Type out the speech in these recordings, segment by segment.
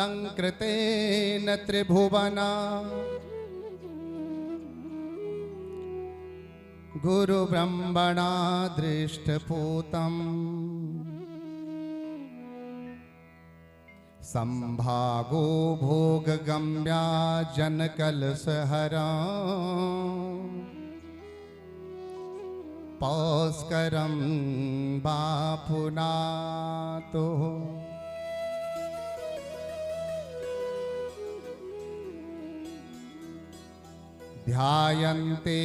अलङ्कृतेन त्रिभुवना गुरुब्रह्मणा दृष्टपूतम् संभागो भोगगम्या जनकलशहरा पौस्करं बापुनातो ध्यायन्ते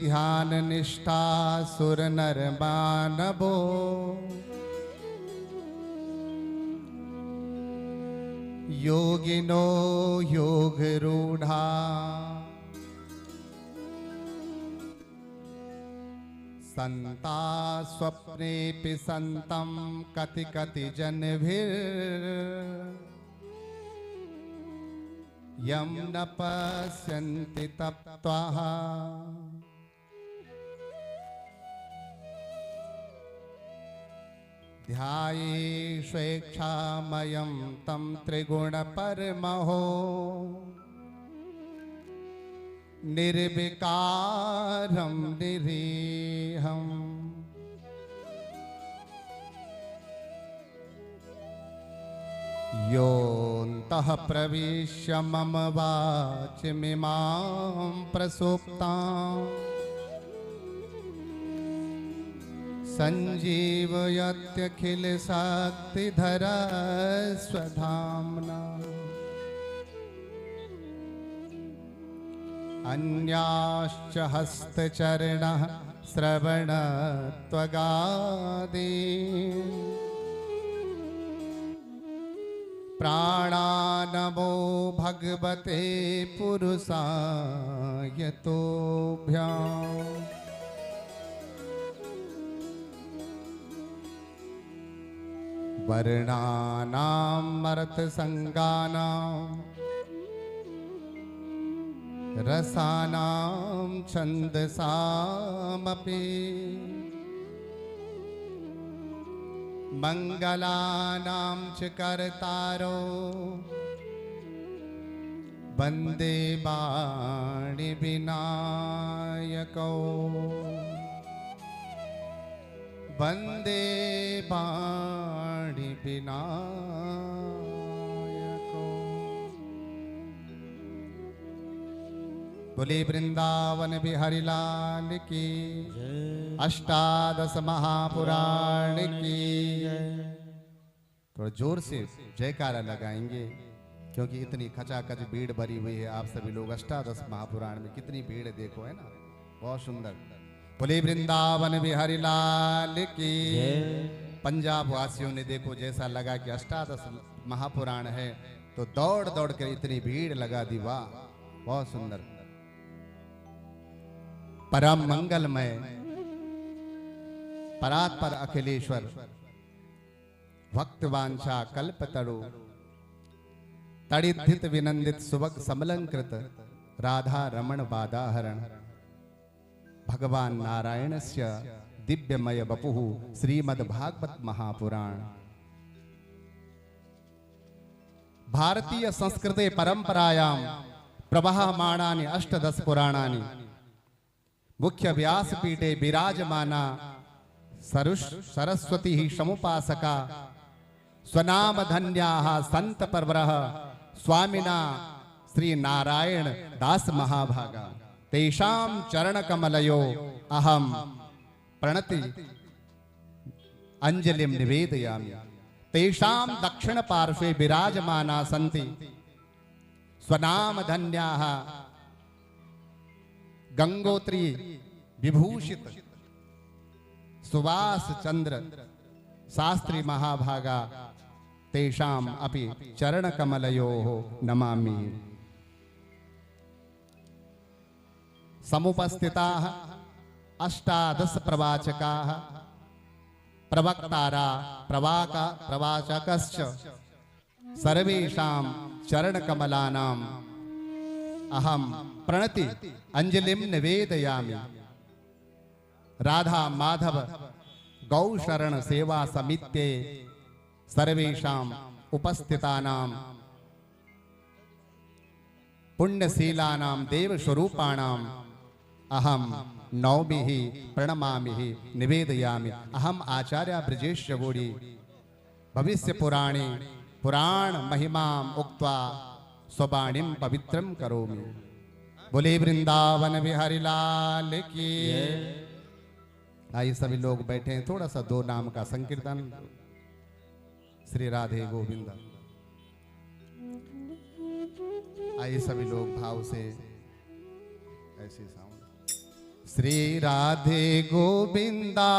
ध्याननिष्ठा सुरनरमानवो योगिनो योगरूढ़ा संता स्वप्नेऽपि संतं कति कति जनभिर् यं न पश्यन्ति तप्त्वाः ध्यायेष्वेक्षामयं तं त्रिगुणपरमहो निर्विकारं निरीहम् योऽन्तः प्रविश्य मम वाचमिमां प्रसुप्ताम् सञ्जीवयत्यखिलशक्तिधरा स्वधाम्ना अन्याश्च हस्तचरणः श्रवणत्वगादि प्राणानमो भगवते पुरुषाय तोभ्याम् वर्णानां मर्तसंगानां रसानां छन्दसामपि मंगलानां च कर्तारो वन्दे वाणिविनायकौ वन्दे वाणिविनायकौ। बोले वृंदावन बिहारी लाल की, अष्टादश महापुराण की। थोड़ा जोर से जयकारा लगाएंगे क्योंकि इतनी खचाखच भीड़ भरी हुई है। आप सभी लोग अष्टादश महापुराण में कितनी भीड़ देखो, है ना, बहुत सुंदर। बोले वृंदावन बिहारी लाल की। पंजाब वासियों ने देखो जैसा लगा कि अष्टादश महापुराण है तो दौड़ दौड़ कर इतनी भीड़ लगा दी। वाह, बहुत सुंदर। परम मंगलमय परात्पर अखिलेश्वर भक्तवांछा कल्पतरु तड़िद्धित विनंदित सुभग समलंकृत राधा रमण बादाहरण भगवान नारायणस्य दिव्यमय वपुः श्रीमद्भागवत महापुराण। भारतीय संस्कृते परंपरायां प्रवहमाणानि अष्टदश पुराणानि मुख्य व्यासपीठे विराजमाना सरस्वती समुपासका स्वनाम धन्याः संत परवरः स्वामिना श्री नारायण दास महाभागा तेषां चरण कमलयो अहम प्रणति अंजलिं निवेदयामि। तेषां दक्षिण पार्श्वे विराजमाना सन्ति स्वनाम धन्याः गंगोत्री विभूषित सुभाष चंद्र शास्त्री महाभागा तेषाम् अपि चरण कमलयोः नमामि। समुपस्थिताः अष्टादश प्रवाचकाः प्रवक्तारा प्रवाचकश्च सर्वेषां चरण कमलानाम् अहम प्रणति अंजलिं निवेदयामि। राधा माधव गौ शरण सेवा समित्ये सर्वेषां उपस्थितानां पुण्यशीलानां देवस्वरूपाणां अहम नौमिः प्रणमामि निवेदयामि। अहम आचार्य ब्रजेश जगोड़ी भविष्य पुराणे पुराण महिमाम उक्त्वा स्वबाणीम पवित्रम करोमि। बोले वृंदावन बिहारी लाल की। आइए सभी लोग बैठे हैं, थोड़ा सा दो नाम का संकीर्तन। श्री राधे गोविंद। आइए सभी लोग भाव से ऐसे साउंड। श्री राधे गोविंदा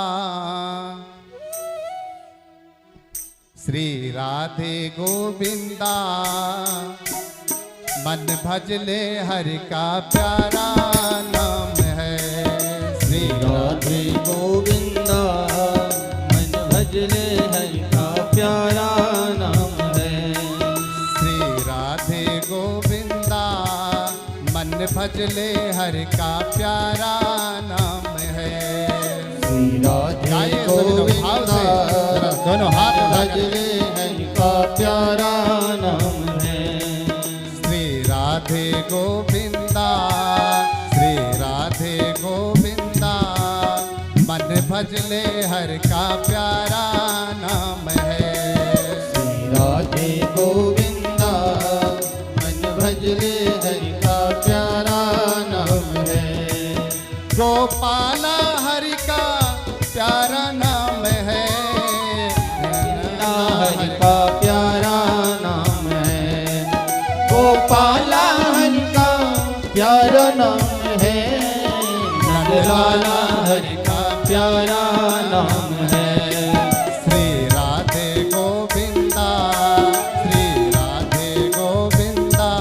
श्री राधे गोविंदा मन भजले हरि का प्यारा नाम है। श्री राधे गोविंदा मन भजले हरि का प्यारा नाम है। श्री राधे गोविंदा मन भजले हरि का प्यारा नाम है। श्री राधे गोविंदा दोनों हाथ भजले हरि का प्यारा नाम है। श्री राधे गोविंदा श्री राधे गोविंदा मन भजले हरि का प्यारा नाम है। श्री राधे गोविंदा मन भजले हरि का प्यारा नाम है। गोपाला हरि का प्यारा नाम है। हरि का प्यारा नाम है। गोपाला हरि का प्यारा नाम है। नंदलाला हरि का प्यारा नाम है। श्री राधे गोविंदा श्री राधे गोविंदा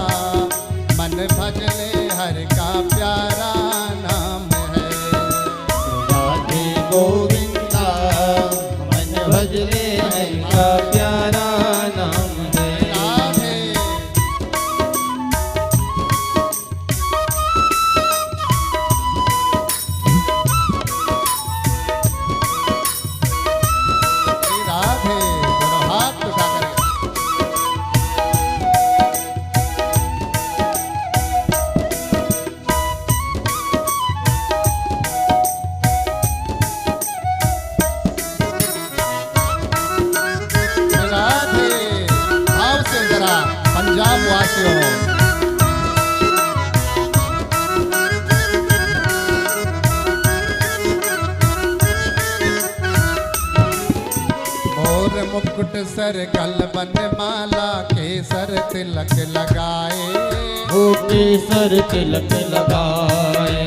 मन भजले हरि का प्यारा नाम है। राधे गोविंदा मन भजले हरि का प्यारा नाम है। राधे श्री राधे दोनों हाथ उठा कर राधे भाव से जरा पंजाब वासियों। मोर मुकुट सर गल बन माला केसर तिलक लगाए। ओ केसर तिलक लगाए।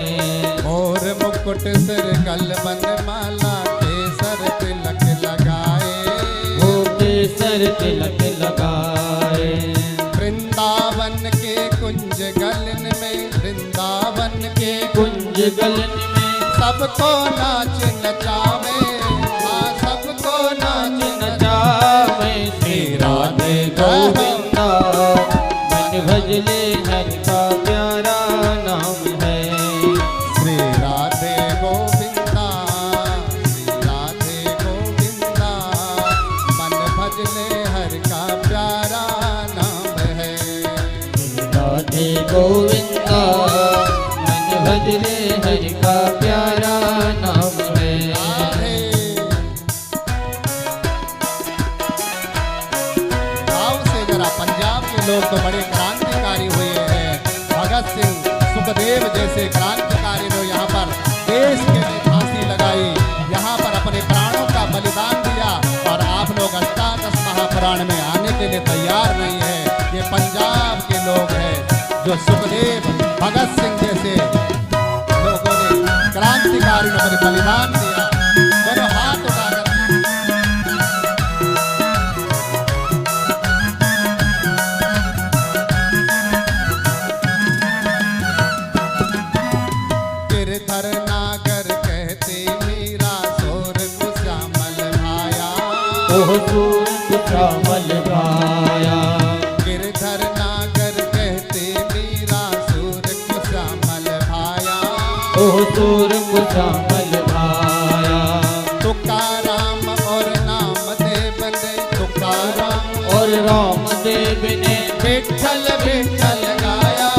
मोर मुकुट सर गल बन माला केसर तिलक लगाए। ओ केसर तिलक लगाए। वृंदावन के कुंज गलन में वृंदावन के कुंज गलन में सबको नाच नचावे। हाँ सबको नाच नचावे। श्री राधे गोविंदा मन भजले हरि का प्यारा नाम है। श्री राधे गोविंदा श्री राधे गोविंदा मन भजले हरि का प्यारा नाम है। राधे गोविंदा मन भजले हरि का प्यारा नाम है। राधे भाव से जरा पंजाब के लोग तो बड़े क्रांतिकारी हुए हैं। भगत सिंह सुखदेव जैसे क्रांतिकारी लोग यहाँ पर देश के लिए फांसी लगाई, यहाँ पर अपने प्राणों का बलिदान दिया। और आप लोग अष्टादश महापुराण में आने के लिए तैयार नहीं है। ये पंजाब के लोग हैं जो सुखदेव भगत सिंह जैसे लोगों ने क्रांतिकारी ने अपने बलिदान दिया। दोनों हाथ उठाकर गिरधर नागर कहते मीरा सोर कुश्यामल भाया। ओह सूर कुश्यामल भाया। गिरधर नागर कहते मीरा सूर कुश्यामल भाया। ओह सूर कुश्यामल भाया। तुकाराम और नामदेव ने तुकाराम और रामदेव ने विठ्ठल विठ्ठल गाया।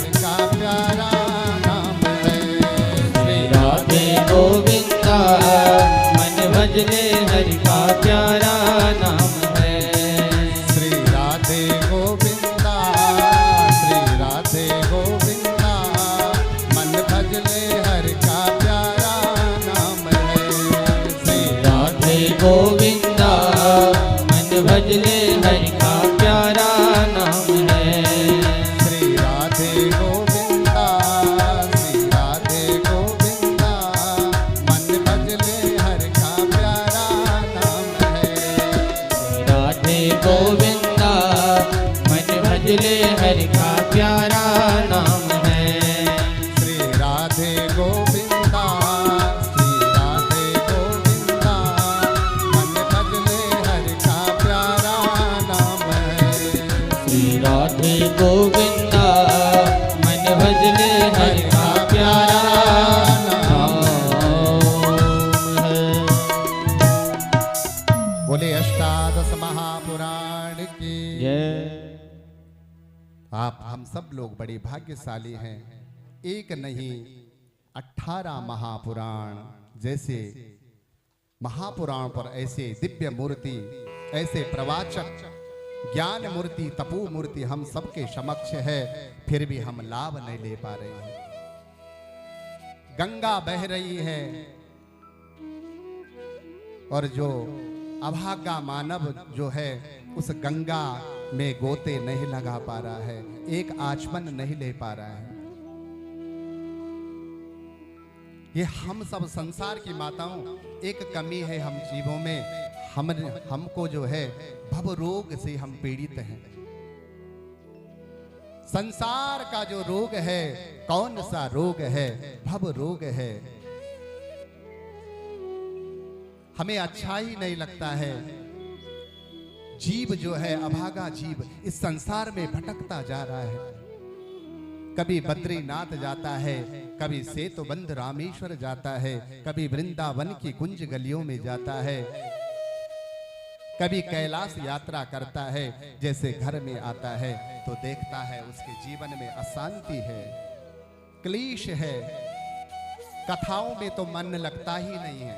हरि का प्यारा नाम है। श्री राधे गोविंदा मन भजले हरि का प्यारा नाम है। श्री राधे गोविंदा, श्री राधे गोविंदा मन भजले हरि का प्यारा नाम है। श्री राधे गोविंदा मन भजले हरि का प्यारा नाम है। श्री राधे गोविंदा, श्री राधे गोविंदा मन भजले हरि का प्यारा नाम है। राधे गोविंदा मन भजले हरि का प्यारा नाम है। श्री राधे गोविंदा, श्री राधे गोविंदा मन भजले हरि का प्यारा नाम है। श्री राधे गोविंदा मन भजले हरि का प्यारा नाम है। बोले अष्टादश महापुराण की। जय। आप हम सब लोग बड़े भाग्यशाली हैं। एक नहीं 18 महापुराण, जैसे महापुराण पर ऐसे दिव्य मूर्ति, ऐसे प्रवाचक ज्ञान मूर्ति, तपो मूर्ति हम सबके समक्ष है, फिर भी हम लाभ नहीं ले पा रहे हैं। गंगा बह रही है और जो अभागा मानव जो है उस गंगा में गोते नहीं लगा पा रहा है, एक आचमन नहीं ले पा रहा है। ये हम सब संसार की माताओं, एक कमी है हम जीवों में, हमको जो है भव रोग से हम पीड़ित हैं। संसार का जो रोग है, कौन सा रोग है? भव रोग है। हमें अच्छा ही नहीं लगता है। जीव जो है, अभागा जीव इस संसार में भटकता जा रहा है। कभी बद्रीनाथ जाता है, कभी सेतुबंध रामेश्वर जाता है, कभी वृंदावन की कुंज गलियों में जाता है, कभी कैलाश यात्रा करता है। जैसे घर में आता है तो देखता है उसके जीवन में अशांति है, क्लेश है, कथाओं में तो मन लगता ही नहीं है,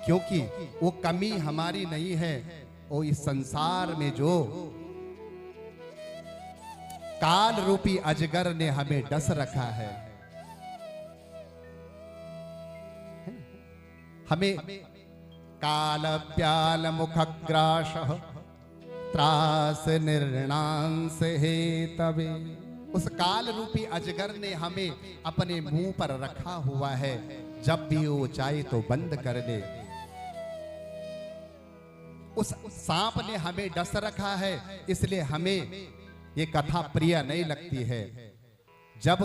क्योंकि वो कमी हमारी नहीं है, वो इस संसार में जो काल रूपी अजगर ने हमें डस रखा है। हमें काल प्याल मुखग्रास त्रास निर्णांस हे तवे, उस काल रूपी अजगर ने हमें अपने मुंह पर रखा हुआ है। जब भी वो चाहे तो बंद कर ले। उस सांप ने हमें डस रखा है, इसलिए हमें ये कथा प्रिय नहीं लगती है। जब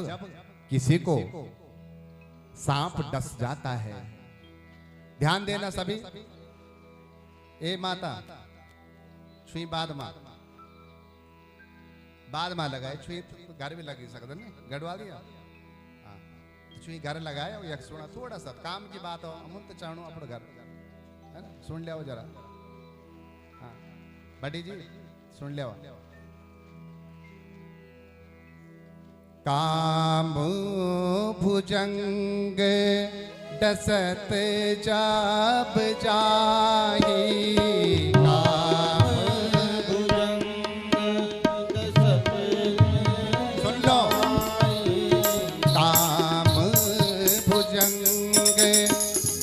किसी को सांप डस जाता है, ध्यान देना सभी। ए माता छुई बाद मां लगाए, छुई घर भी लगी सकते नहीं, गड़वा दिया। हाँ, छुई घर लगाया, एक सुना थोड़ा सा काम की बात हो, अमुन तो चाहूँ अपने घर है ना, सुन लिया जरा। हाँ बड़ी जी सुन लिया। काम भुजंग डसत जाब जाही, काम भुजंग डसत सुन लो, काम भुजंग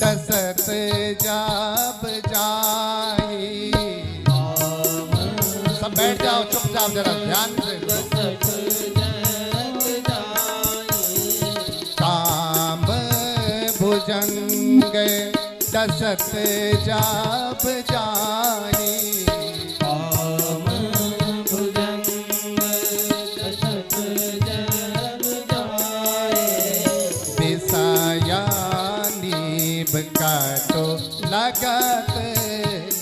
डसत जाब जाही। सब बैठ जाओ चुपचाप, जरा ध्यान से। काम भुजंग डसत जाब जाही, काम भुजंग डसत जाब जाही। विषयानीब काटो लगत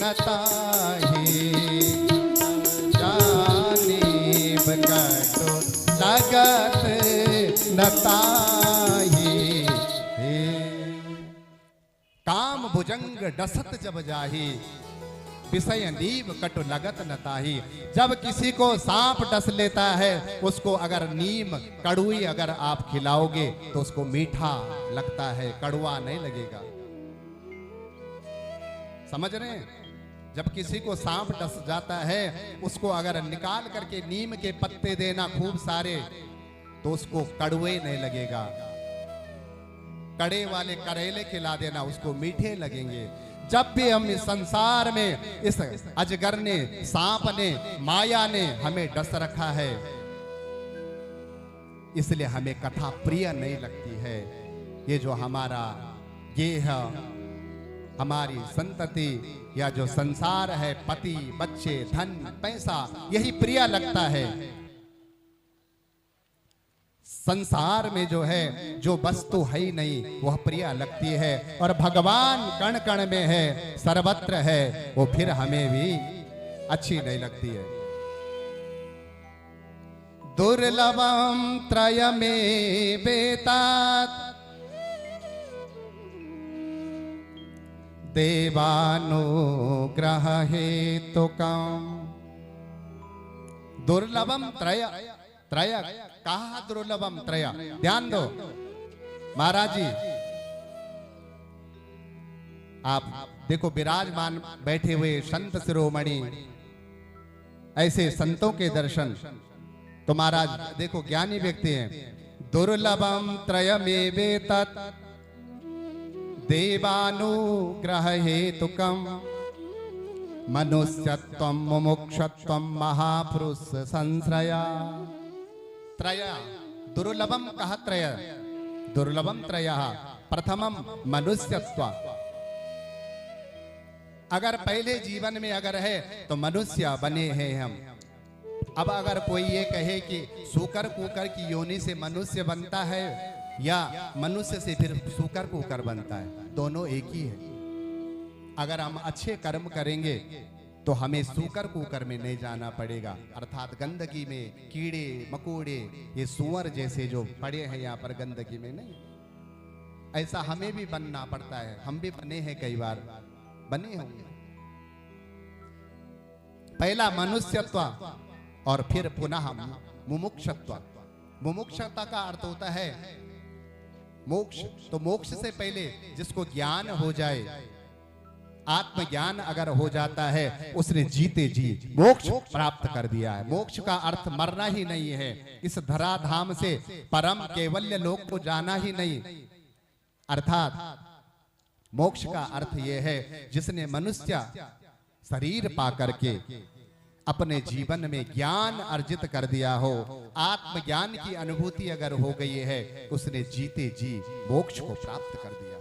नताही, जानीब काटो लगत नताही। काम भुजंग डसत जब जाही, विषय नीम कटु लगत न ताही। जब किसी को सांप डस लेता है, उसको अगर नीम कड़ुई अगर आप खिलाओगे तो उसको मीठा लगता है, कड़वा नहीं लगेगा। समझ रहे हैं? जब किसी को सांप डस जाता है, उसको अगर निकाल करके नीम के पत्ते देना खूब सारे, तो उसको कड़वे नहीं लगेगा। कड़े वाले करेले खिला देना, उसको मीठे लगेंगे। जब भी हम इस संसार में, इस अजगर ने, सांप ने, माया ने हमें डस रखा है, इसलिए हमें कथा प्रिय नहीं लगती है। ये जो हमारा गेह, हमारी संतति या जो संसार है, पति, बच्चे, धन, पैसा, यही प्रिय लगता है। संसार में जो है, जो वस्तु है ही नहीं, वह प्रिय लगती है। और भगवान कण कण में है, सर्वत्र है, वो फिर हमें भी अच्छी नहीं लगती है। दुर्लभम त्रयमेवेतात देवानुग्रह हेतुकम्। दुर्लभम त्रय, त्रय कहा दुर्लभम त्रय, ध्यान दो महाराज जी। आप देखो विराजमान बैठे हुए संत शिरोमणि, ऐसे संतों के दर्शन तो महाराज देखो ज्ञानी व्यक्ति हैं। दुर्लभम त्रयमेवेतत् देवानुग्रह हेतुकम् मनुष्यत्वं मुमुक्षत्वं महापुरुष संश्रया। त्रय दुर्लभम कहा, त्रय दुर्लभम त्रय। प्रथमम मनुष्यत्व, अगर पहले जीवन में अगर है तो मनुष्य बने हैं हम। अब अगर कोई ये कहे कि सूकर कुकर की योनि से मनुष्य बनता है या मनुष्य से फिर सूकर कुकर बनता है, दोनों एक ही है। अगर हम अच्छे कर्म करेंगे तो हमें सूकर कुकर में नहीं जाना पड़ेगा, अर्थात गंदगी में, कीड़े मकोड़े, ये सुअर जैसे जो पड़े हैं यहाँ पर गंदगी में नहीं। ऐसा हमें भी बनना पड़ता है, हम भी बने हैं, कई बार बने होंगे। पहला मनुष्यत्व और फिर पुनः मुमुक्षत्व। मुमुक्षता का अर्थ होता है मोक्ष। तो मोक्ष से पहले जिसको ज्ञान हो जाए, आत्मज्ञान अगर हो जाता है, उसने जीते जी मोक्ष प्राप्त कर दिया है। मोक्ष का अर्थ मरना ही नहीं है, इस धराधाम से परम केवल्य लोक को जाना ही नहीं। अर्थात मोक्ष का अर्थ यह है जिसने मनुष्य शरीर पा करके अपने जीवन में ज्ञान अर्जित कर दिया हो, आत्मज्ञान की अनुभूति अगर हो गई है, उसने जीते जी मोक्ष को प्राप्त कर दिया है।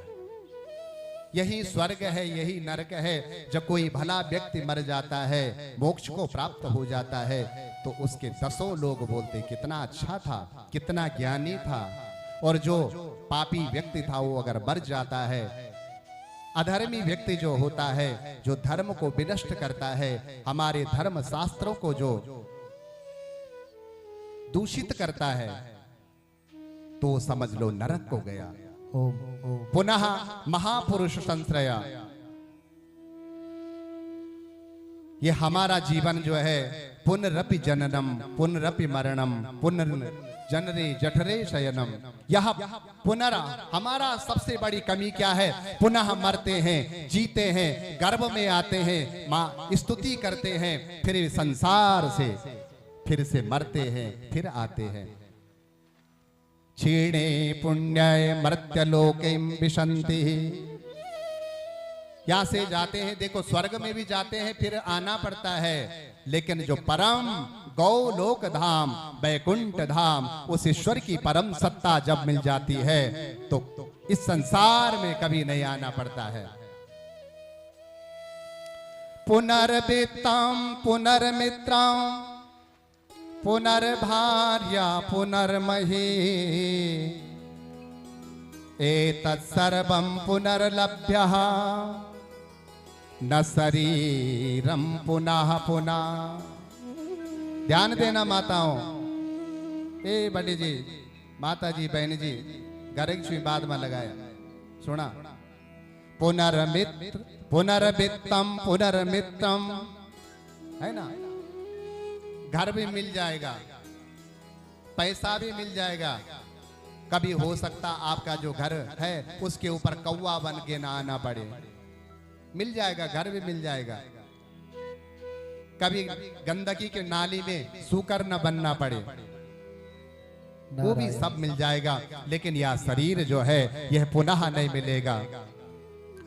यही स्वर्ग है, यही नरक है। जब कोई भला व्यक्ति मर जाता है, मोक्ष को प्राप्त हो जाता है, तो उसके 10 लोग बोलते कितना अच्छा था, कितना ज्ञानी था। और जो पापी व्यक्ति था वो अगर मर जाता है, अधर्मी व्यक्ति जो होता है, जो धर्म को विनष्ट करता है, हमारे धर्म शास्त्रों को जो दूषित करता है, तो समझ लो नरक को गया। पुनः महापुरुष संश्रया। ये हमारा जीवन जो है, पुनरपि जननम पुनरपि मरणम पुनर्जनरे जठरे शयनम। यह पुनरा, हमारा सबसे बड़ी कमी क्या है? पुनः मरते हैं, जीते हैं, गर्भ में आते हैं, माँ स्तुति करते हैं, फिर संसार से फिर से मरते हैं, फिर आते हैं। क्षीणे पुण्याय मर्त्यलोके विशन्ति। यहाँ से जाते हैं, देखो स्वर्ग में भी जाते हैं, फिर आना पड़ता है। लेकिन जो परम गौलोक धाम, बैकुंठ धाम, उस ईश्वर की परम सत्ता जब मिल जाती है तो इस संसार में कभी नहीं आना पड़ता है। पुनर्वित्तम पुनर्मित्रम पुनर्भार्या पुनर्मही एतत् सर्वं पुनर्लभ्यः न शरीरम पुनः पुनः। ध्यान देना माताओं, ए बड़ी जी, माता जी, बहन जी, गरज बाद में लगाया, सुना। पुनर्मित्र पुनर्वित्तम पुनर्मित्रम, है ना। घर भी मिल जाएगा, पैसा भी मिल जाएगा। कभी हो सकता आपका जो घर है उसके ऊपर कौवा बन के ना आना पड़े, मिल जाएगा, घर भी मिल जाएगा। कभी गंदगी के नाली में सूकर न बनना पड़े, वो भी सब मिल जाएगा। लेकिन यह शरीर जो है यह पुनः नहीं मिलेगा।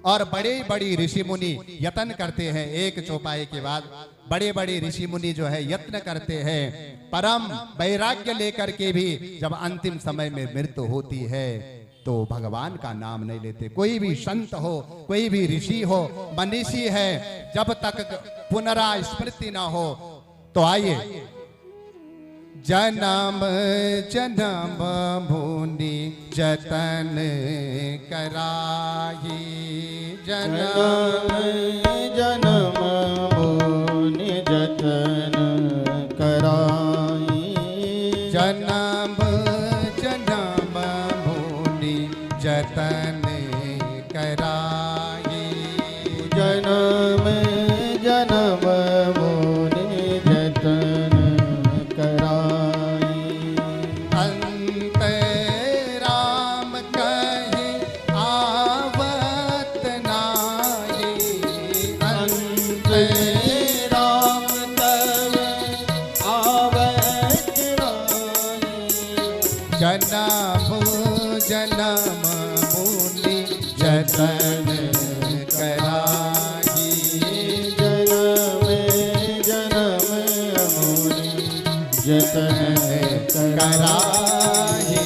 और बड़े बड़े ऋषि मुनि यत्न करते हैं, एक चौपाई के बाद बड़े बड़े ऋषि मुनि जो है यत्न करते हैं, परम वैराग्य लेकर के भी जब अंतिम समय में मृत्यु होती है तो भगवान का नाम नहीं लेते। कोई भी संत हो, कोई भी ऋषि हो, मनीषी है, जब तक पुनरास्मृति ना हो। तो आइए, जन्म जन्म भूनि जतन कराही, जन्म जन्म भूनि जतन कराई, जन्म जन्म भूनि जतन कराही, जन्म जन्म भूनि जतन कराई। अंत राम कहे आवत नाही, अंत राम कहे आवत नाही, जन्म जन्म मुनि जतन कराही, जन्म जन्म मुनि जतन कराही,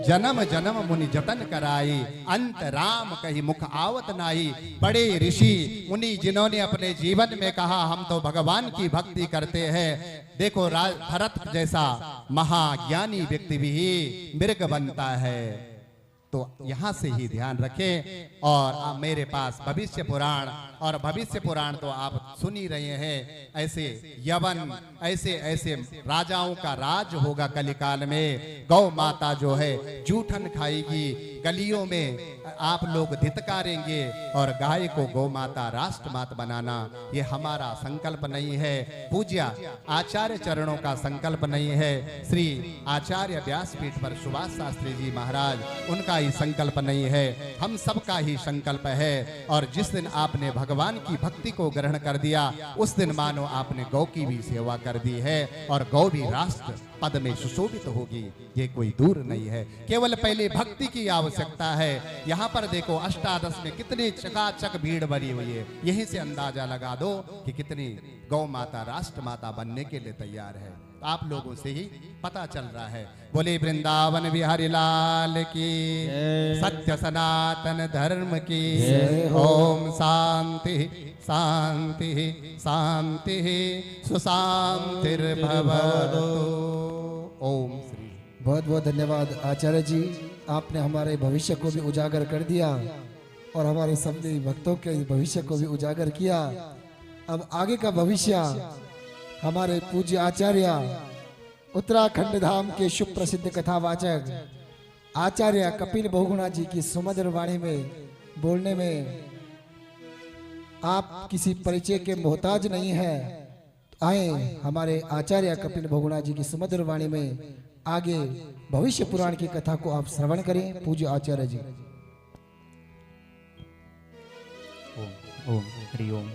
जन्म जन्म मुनि जतन कराई, अंत राम कही मुख आवत नाई। बड़े ऋषि मुनि जिन्होंने अपने जीवन में कहा हम तो भगवान की भक्ति करते हैं, देखो भरत जैसा महाज्ञानी व्यक्ति भी मृग बनता है। तो यहां से ही ध्यान रखें। और मेरे पास भविष्य पुराण, और भविष्य पुराण तो आप सुन ही रहे हैं। ऐसे यवन, ऐसे ऐसे राजाओं का राज होगा कलिकाल में। गौ माता जो है जूठन खाएगी, गलियों में आप लोग धितकारेंगे, और गाय को गौ माता राष्ट्र माता बनाना ये हमारा संकल्प नहीं है, पूज्य आचार्य चरणों का संकल्प नहीं है। श्री आचार्य व्यासपीठ पर सुभाष शास्त्री जी महाराज, उनका ही संकल्प नहीं है, हम सबका ही संकल्प है। और जिस दिन आपने भगवान की भक्ति को ग्रहण कर दिया, उस दिन मानो आपने गौ की भी सेवा कर दी है, और गौ भी राष्ट्र पद में सुशोभित होगी, ये कोई दूर नहीं है। केवल पहले भक्ति की आवश्यकता है। यहाँ पर देखो अष्टादश में कितनी चकाचक भीड़ भरी हुई है, यहीं से अंदाजा लगा दो कि कितनी गौ माता राष्ट्र माता बनने के लिए तैयार है। आप लोगों से ही पता चल रहा है। बोले वृंदावन बिहारी लाल की, सत्य सनातन धर्म की। ओम शांति शांति शांति सुशांतिर्भवतु। ओम श्री। बहुत बहुत धन्यवाद आचार्य जी, आपने हमारे भविष्य को भी उजागर कर दिया और हमारे सभी भक्तों के भविष्य को भी उजागर किया। अब आगे का भविष्य हमारे पूज्य आचार्य उत्तराखंड धाम के शुभ प्रसिद्ध कथावाचक आचार्य कपिल बहुगुणा जी की सुमधुर वाणी में बोलने में आप किसी परिचय के मोहताज नहीं है। आए हमारे आचार्य कपिल बहुगुणा जी की सुमधुर वाणी में आगे भविष्य पुराण की कथा को आप श्रवण करें। पूज्य आचार्य जी। ओम ओम हरि ओम।